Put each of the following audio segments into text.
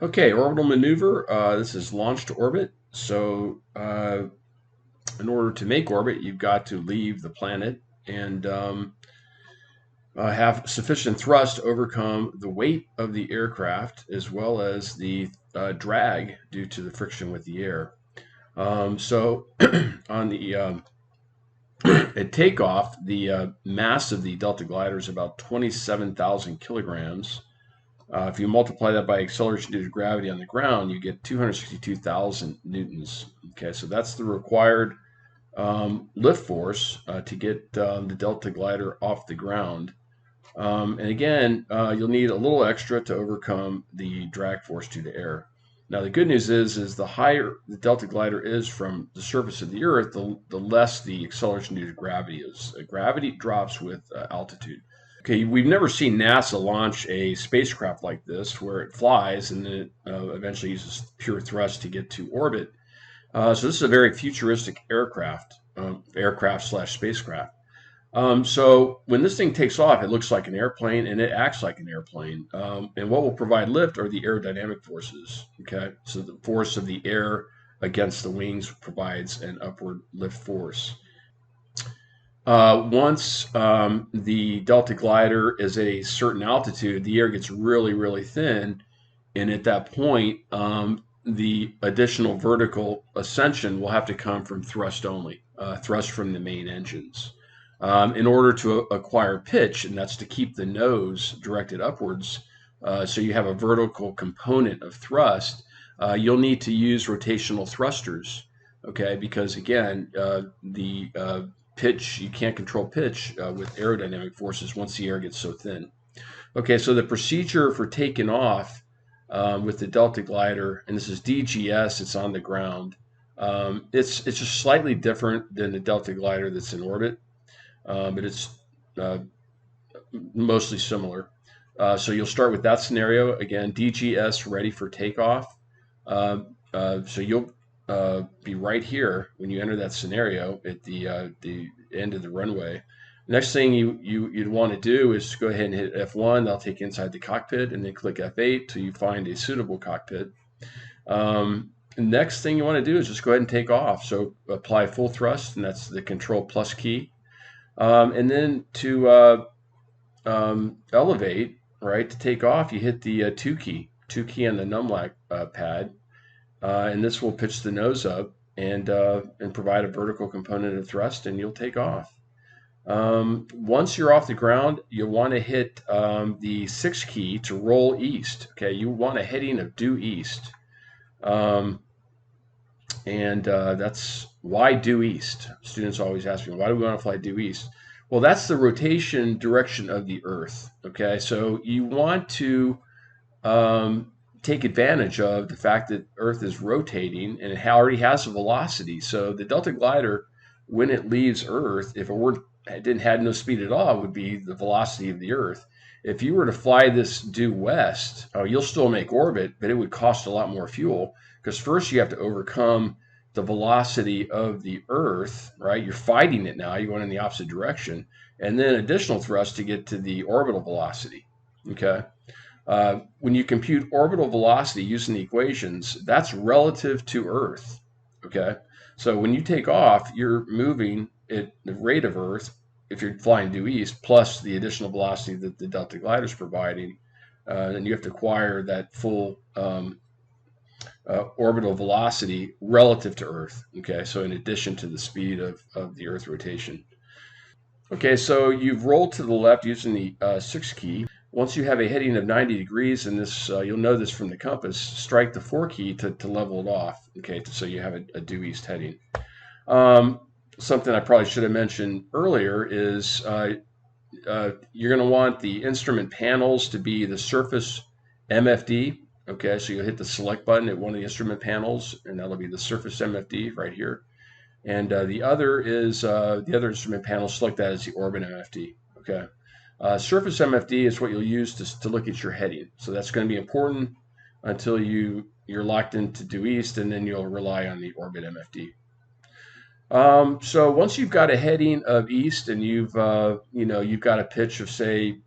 Okay, orbital maneuver. This is launch to orbit. So, in order to make orbit, you've got to leave the planet and have sufficient thrust to overcome the weight of the aircraft as well as the drag due to the friction with the air. So, on the at takeoff, the mass of the Delta glider is about 27,000 kilograms. If you multiply that by acceleration due to gravity on the ground, you get 262,000 newtons. Okay, so that's the required lift force to get the Delta glider off the ground. And again, you'll need a little extra to overcome the drag force due to air. Now, the good news is the higher the Delta glider is from the surface of the Earth, the less the acceleration due to gravity is. Gravity drops with altitude. Okay, we've never seen NASA launch a spacecraft like this where it flies and then it eventually uses pure thrust to get to orbit. So this is a very futuristic aircraft slash spacecraft. So when this thing takes off, it looks like an airplane and it acts like an airplane. And what will provide lift are the aerodynamic forces. Okay, so the force of the air against the wings provides an upward lift force. Once the Delta glider is at a certain altitude, the air gets really, really thin. And at that point, the additional vertical ascension will have to come from thrust only, thrust from the main engines. In order to acquire pitch, and that's to keep the nose directed upwards, so you have a vertical component of thrust, you'll need to use rotational thrusters, okay? Because again, the pitch, you can't control pitch with aerodynamic forces once the air gets so thin. Okay, so the procedure for taking off with the Delta glider, and this is DGS, it's on the ground. It's just slightly different than the Delta glider that's in orbit, but it's uh, mostly similar. So you'll start with that scenario. Again, DGS ready for takeoff. So you'll be right here when you enter that scenario at the end of the runway. Next thing you'd want to do is go ahead and hit F1. That'll take you inside the cockpit, and then click F8 till you find a suitable cockpit. Next thing you want to do is just go ahead and take off. So apply full thrust, and that's the Control plus key. And then to elevate, right, to take off, you hit the 2 key on the numlock pad, and this will pitch the nose up and provide a vertical component of thrust, and you'll take off. Once you're off the ground, you'll want to hit the 6 key to roll east. Okay, you want a heading of due east. And that's why due east. Students always ask me, why do we want to fly due east? Well, that's the rotation direction of the Earth. Okay, so you want to take advantage of the fact that Earth is rotating and it already has a velocity. So the Delta glider, when it leaves Earth, if it had no speed at all, it would be the velocity of the Earth. If you were to fly this due west, you'll still make orbit, but it would cost a lot more fuel because first you have to overcome the velocity of the Earth, right? You're fighting it now. You're going in the opposite direction, and then additional thrust to get to the orbital velocity. Okay. When you compute orbital velocity using the equations, that's relative to Earth. Okay. So when you take off, you're moving at the rate of Earth if you're flying due east, plus the additional velocity that the Delta glider is providing. Then you have to acquire that full orbital velocity relative to Earth. Okay, so in addition to the speed of the Earth rotation. Okay, so you've rolled to the left using the 6 key. Once you have a heading of 90 degrees, and this you'll know this from the compass, strike the 4 key to level it off. Okay, so you have a due east heading. Something I probably should have mentioned earlier is you're going to want the instrument panels to be the surface MFD. Okay, so you'll hit the select button at one of the instrument panels, and that'll be the surface MFD right here. And the other is the other instrument panel, select that as the orbit MFD. Okay, surface MFD is what you'll use to look at your heading. So that's going to be important until you're locked into due east, and then you'll rely on the orbit MFD. So once you've got a heading of east and you've got a pitch of say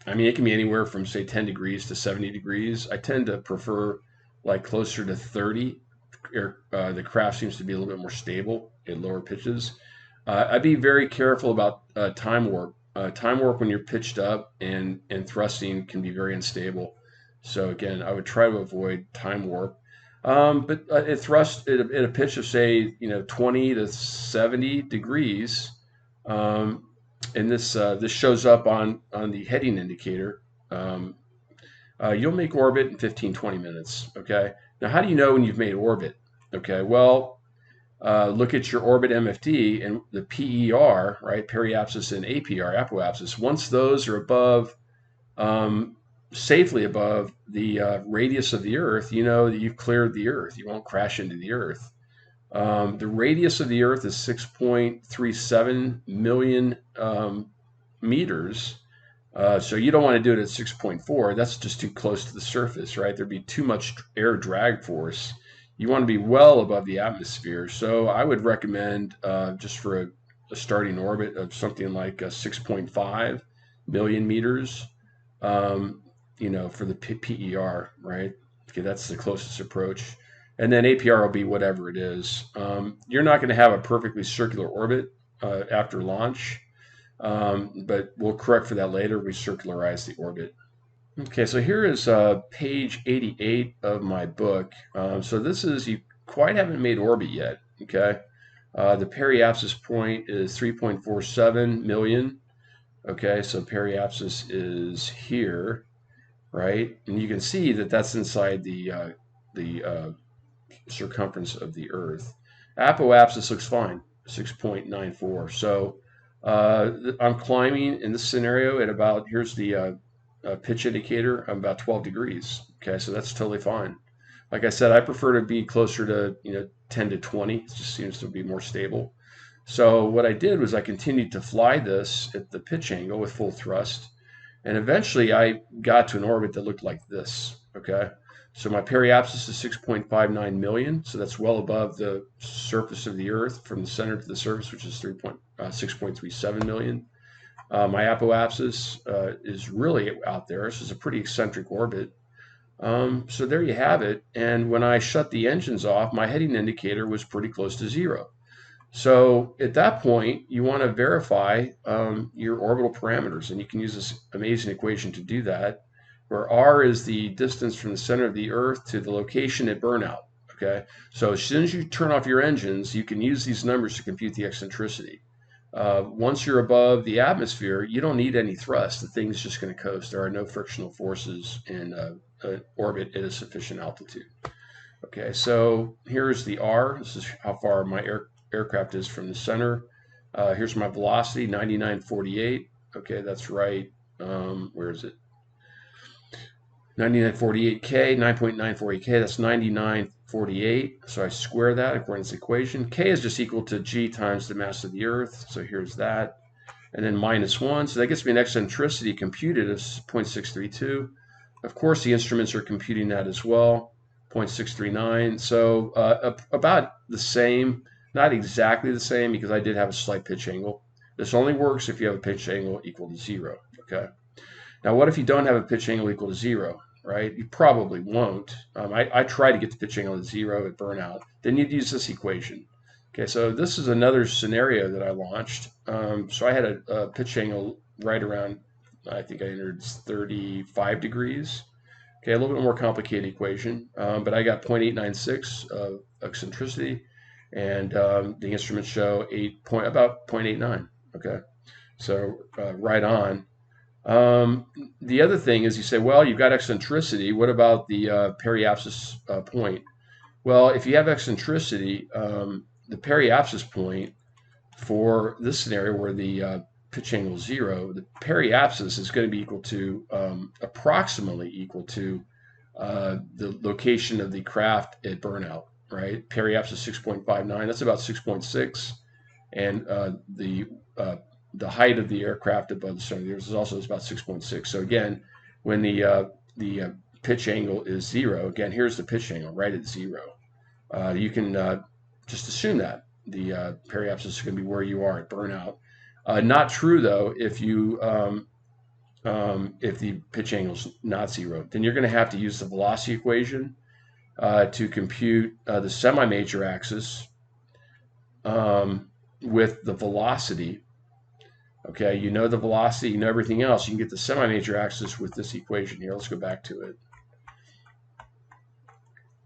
I mean, it can be anywhere from say 10 degrees to 70 degrees. I tend to prefer like closer to 30. The craft seems to be a little bit more stable at lower pitches. I'd be very careful about time warp. Time warp when you're pitched up and thrusting can be very unstable. So again, I would try to avoid time warp. But it thrust at a pitch of say 20 to 70 degrees. Um, and this shows up on the heading indicator. Um, you'll make orbit in 15-20 minutes. Okay. Now, how do you know when you've made orbit? Okay. Well, look at your orbit MFD and the PER, right? Periapsis and APR, apoapsis. Once those are above, um, safely above the radius of the Earth, you know that you've cleared the Earth. You won't crash into the Earth. The radius of the Earth is 6.37 million meters. So you don't want to do it at 6.4. That's just too close to the surface, right? There'd be too much air drag force. You want to be well above the atmosphere. So I would recommend just for a starting orbit of something like 6.5 million meters, um, for the PER, right? Okay, that's the closest approach. And then APR will be whatever it is. You're not going to have a perfectly circular orbit after launch. But we'll correct for that later. We circularize the orbit. Okay, so here is page 88 of my book. So this is, you quite haven't made orbit yet, okay? The periapsis point is 3.47 million, okay? So periapsis is here, right? And you can see that that's inside the circumference of the Earth. Apoapsis looks fine, 6.94. So I'm climbing in this scenario at about, here's the pitch indicator, I'm about 12 degrees. Okay, so that's totally fine. Like I said, I prefer to be closer to 10 to 20. It just seems to be more stable. So what I did was I continued to fly this at the pitch angle with full thrust, and eventually I got to an orbit that looked like this. Okay, so my periapsis is 6.59 million, so that's well above the surface of the Earth from the center to the surface, which is 6.37 million. My apoapsis is really out there. This is a pretty eccentric orbit. So there you have it. And when I shut the engines off, my heading indicator was pretty close to zero. So at that point, you want to verify your orbital parameters, and you can use this amazing equation to do that, where r is the distance from the center of the Earth to the location at burnout. Okay, so as soon as you turn off your engines, you can use these numbers to compute the eccentricity. Once you're above the atmosphere, you don't need any thrust. The thing's just going to coast. There are no frictional forces in orbit at a sufficient altitude. Okay, so here's the R. This is how far my aircraft is from the center. Here's my velocity, 9948. Okay, that's right. Where is it? 9948K, 9.948K, that's 9948. So I square that according to this equation. K is just equal to G times the mass of the Earth. So here's that. And then -1. So that gets me an eccentricity computed of 0.632. Of course, the instruments are computing that as well, 0.639. So about the same, not exactly the same, because I did have a slight pitch angle. This only works if you have a pitch angle equal to 0. Okay. Now, what if you don't have a pitch angle equal to 0, right? You probably won't. I try to get the pitch angle to 0 at burnout. Then you'd use this equation. Okay, so this is another scenario that I launched. So I had a pitch angle right around, I think I entered 35 degrees. Okay, a little bit more complicated equation, but I got 0.896 of eccentricity, and the instruments show about 0.89. Okay, so right on. The other thing is you say, well, you've got eccentricity. What about the periapsis point? Well, if you have eccentricity, the periapsis point for this scenario where the pitch angle is 0, the periapsis is going to be equal to approximately equal to the location of the craft at burnout, right? Periapsis 6.59, that's about 6.6, and the height of the aircraft above the center of the Earth is also about 6.6. So again, when the pitch angle is 0, again, here's the pitch angle right at 0. You can just assume that the periapsis is going to be where you are at burnout. Not true though if you if the pitch angle is not zero. Then you're going to have to use the velocity equation to compute the semi-major axis um, with the velocity. Okay, you know the velocity, you know everything else. You can get the semi-major axis with this equation here. Let's go back to it.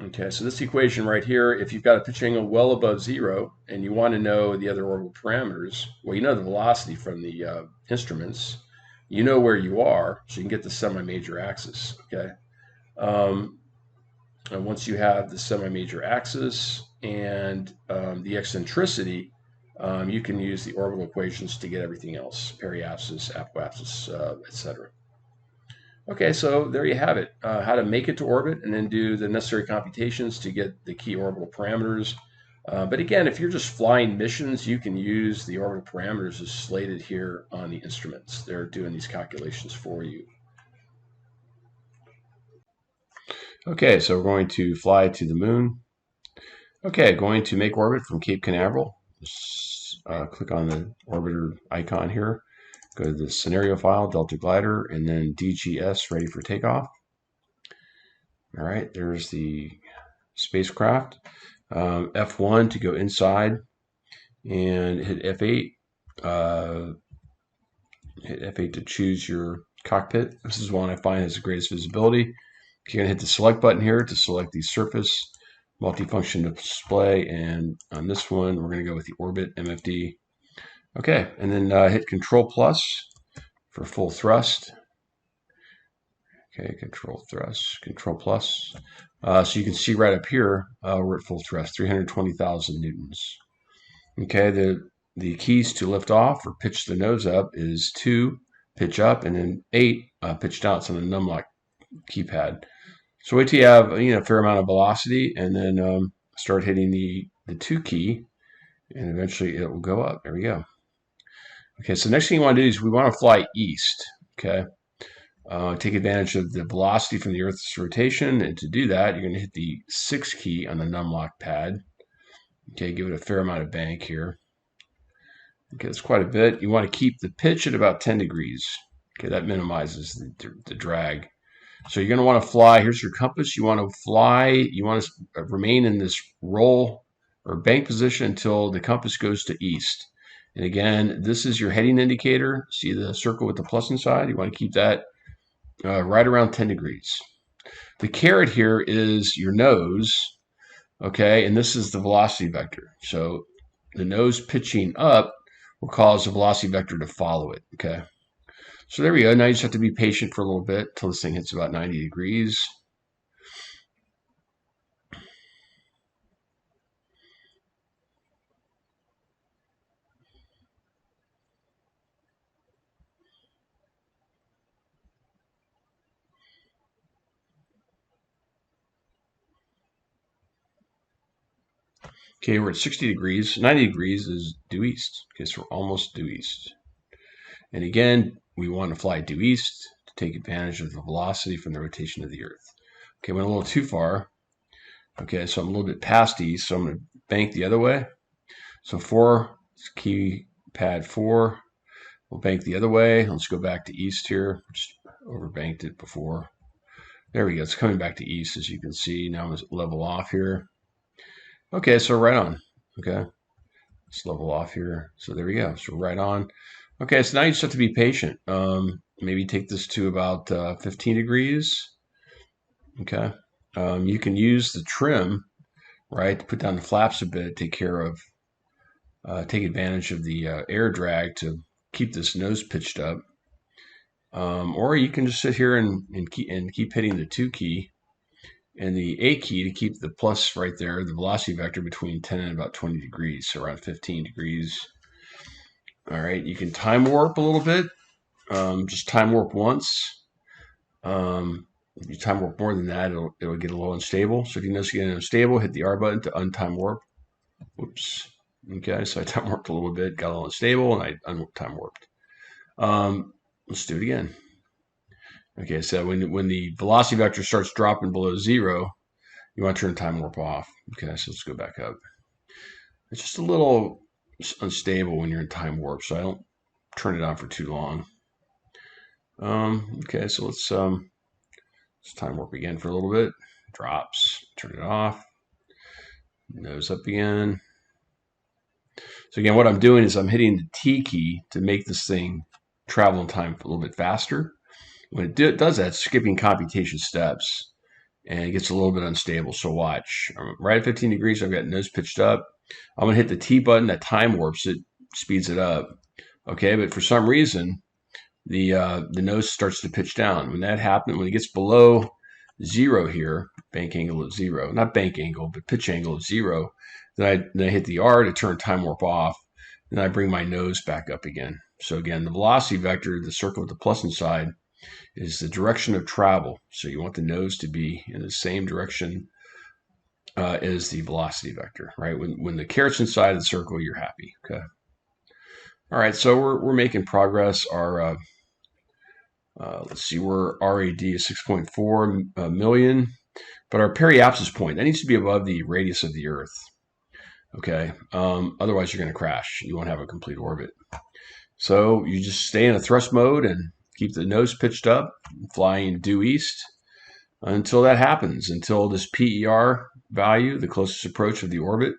Okay, so this equation right here, if you've got a pitch angle well above zero and you want to know the other orbital parameters, well, you know the velocity from the instruments. You know where you are, so you can get the semi-major axis. Okay, um, and once you have the semi-major axis and the eccentricity, you can use the orbital equations to get everything else: periapsis, apoapsis, etc. Okay, so there you have it. How to make it to orbit and then do the necessary computations to get the key orbital parameters. But again, if you're just flying missions, you can use the orbital parameters as slated here on the instruments. They're doing these calculations for you. Okay, so we're going to fly to the moon. Okay, going to make orbit from Cape Canaveral. Just, click on the orbiter icon here. Go to the scenario file, Delta Glider, and then DGS, ready for takeoff. All right, there's the spacecraft. F1 to go inside and hit F8. Hit F8 to choose your cockpit. This is one I find has the greatest visibility. You're going to hit the select button here to select the surface multifunction display, and on this one we're going to go with the orbit MFD. Okay, and then hit Control Plus for full thrust. Okay, Control Thrust, Control Plus. So you can see right up here, we're at full thrust, 320,000 newtons. Okay, the keys to lift off or pitch the nose up is 2, pitch up, and then 8, pitch down. It's on the numlock keypad. So wait till you have a fair amount of velocity, and then start hitting the 2 key, and eventually it will go up. There we go. Okay, so next thing you want to do is we want to fly east. Okay. Take advantage of the velocity from the Earth's rotation, and to do that, you're going to hit the 6 key on the numlock pad. Okay, give it a fair amount of bank here. Okay, that's quite a bit. You want to keep the pitch at about 10 degrees. Okay, that minimizes the drag. So you're going to want to fly. Here's your compass. You want to fly. You want to remain in this roll or bank position until the compass goes to east. And again, this is your heading indicator. See the circle with the plus inside? You want to keep that right around 10 degrees. The caret here is your nose, okay, and this is the velocity vector. So the nose pitching up will cause the velocity vector to follow it, okay. So there we go. Now you just have to be patient for a little bit until this thing hits about 90 degrees. Okay, we're at 60 degrees. 90 degrees is due east. Okay, so we're almost due east. And again, we want to fly due east to take advantage of the velocity from the rotation of the Earth. Okay, went a little too far. Okay, so I'm a little bit past east, so I'm going to bank the other way. So 4, keypad 4, we'll bank the other way. Let's go back to east here. Just overbanked it before. There we go. It's coming back to east, as you can see. Now I'm going to level off here. Okay, so right on. Okay, let's level off here. So there we go. So right on. Okay, so now you just have to be patient. Maybe take this to about 15 degrees. Okay, you can use the trim, right, to put down the flaps a bit, take advantage of the air drag to keep this nose pitched up. Or you can just sit here and keep hitting the 2 key and the A key to keep the plus right there, the velocity vector between 10 and about 20 degrees, so around 15 degrees. All right, you can time warp a little bit. Just time warp once. If you time warp more than that, it'll get a little unstable. So if you notice you get unstable, hit the R button to untime warp. Whoops. Okay, so I time warped a little bit, got a little unstable, and I time warped. Let's do it again. Okay, so when the velocity vector starts dropping below 0, you want to turn time warp off. Okay, so let's go back up. It's just a little unstable when you're in time warp, so I don't turn it on for too long. Okay, so let's time warp again for a little bit. Drops, turn it off, nose up again. So again, what I'm doing is I'm hitting the T key to make this thing travel in time a little bit faster. When it does that, it's skipping computation steps and it gets a little bit unstable. So watch. Right at 15 degrees, I've got nose pitched up. I'm going to hit the T button, that time warps it, speeds it up. Okay, but for some reason, the nose starts to pitch down. When that happens, when it gets below zero here, bank angle of zero, not bank angle, but pitch angle of zero, then I hit the R to turn time warp off. Then I bring my nose back up again. So again, the velocity vector, the circle with the plus inside, is the direction of travel. So you want the nose to be in the same direction as the velocity vector, right? When the caret's inside of the circle, you're happy. Okay. All right, so we're making progress. Our let's see, we're RAD is 6.4 million, but our periapsis point, that needs to be above the radius of the Earth. Okay, otherwise you're going to crash. You won't have a complete orbit. So you just stay in a thrust mode and keep the nose pitched up, flying due east until that happens, until this PER value, the closest approach of the orbit,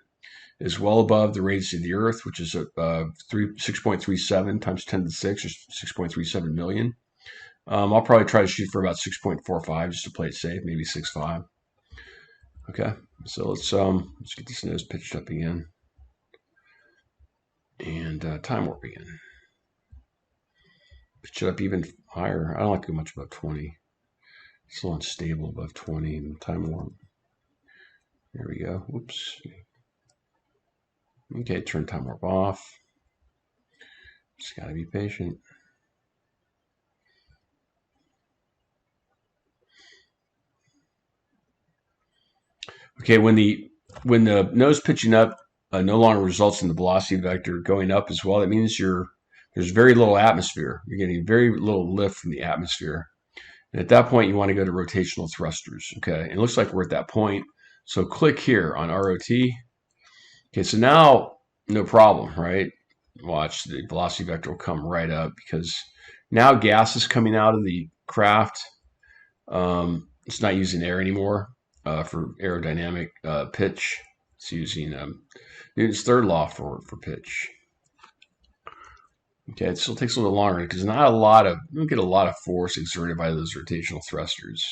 is well above the radius of the Earth, which is 6.37 times 10 to the 6, or 6.37 million. I'll probably try to shoot for about 6.45 just to play it safe, maybe 6.5. Okay, so let's get this nose pitched up again, and time warp again. Pitch it up even higher. I don't like to go much above 20. It's a little unstable above 20 and time warp. There we go. Whoops. Okay, turn time warp off. Just gotta be patient. Okay, when the nose pitching up no longer results in the velocity vector going up as well, that means there's very little atmosphere. You're getting very little lift from the atmosphere. And at that point, you want to go to rotational thrusters. Okay, and it looks like we're at that point. So click here on ROT. Okay, so now no problem, right? Watch, the velocity vector will come right up because now gas is coming out of the craft. It's not using air anymore for aerodynamic pitch. It's using Newton's third law for pitch. Okay, it still takes a little longer because you don't get a lot of force exerted by those rotational thrusters.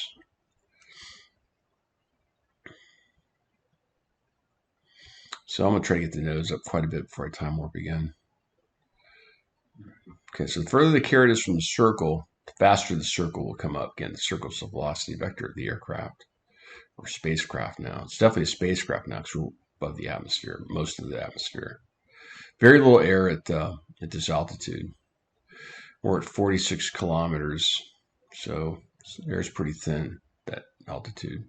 So I'm going to try to get the nose up quite a bit before I time warp again. Okay, so the further the carrot is from the circle, the faster the circle will come up. Again, the circle is the velocity vector of the aircraft or spacecraft now. It's definitely a spacecraft now because we're above the atmosphere, most of the atmosphere. Very little air at this altitude. We're at 46 kilometers, so the air is pretty thin at that altitude.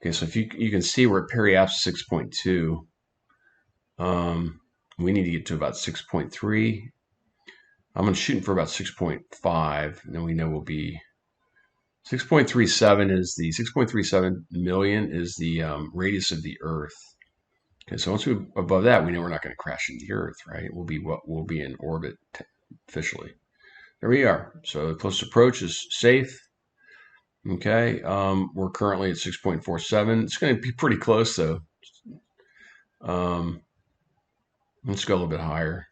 Okay, so if you can see we're at periapsis 6.2. We need to get to about 6.3. I'm going to shoot for about 6.5, and then we know we'll be 6.37 is the 6.37 million is the radius of the Earth. Okay, so once we're above that, we know we're not going to crash into the Earth, right? We'll be in orbit officially. There we are. So the closest approach is safe. Okay, we're currently at 6.47. It's going to be pretty close though. Let's go a little bit higher.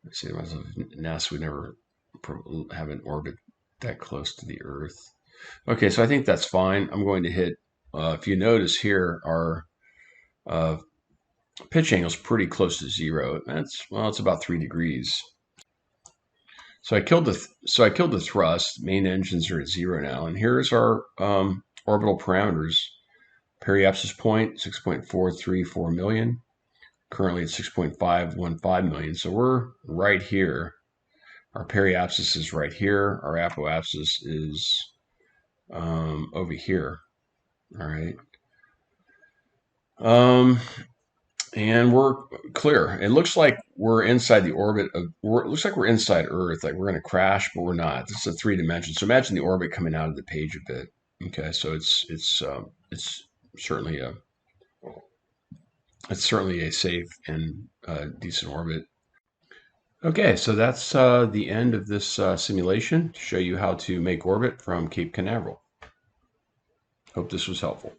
Let's see, NASA would never have an orbit that close to the Earth. Okay, so I think that's fine. I'm going to hit, if you notice here, our pitch angle is pretty close to zero. It's about 3 degrees. So I killed the thrust. Main engines are at zero now, and here's our orbital parameters. Periapsis point 6.434 million. Currently at 6.515 million. So we're right here. Our periapsis is right here. Our apoapsis is over here. All right. And we're clear. It looks like we're inside the orbit of. It looks like we're inside Earth. Like we're going to crash, but we're not. This is a 3 dimension. So imagine the orbit coming out of the page a bit. Okay, so it's certainly a safe and decent orbit. Okay, so that's the end of this simulation to show you how to make orbit from Cape Canaveral. Hope this was helpful.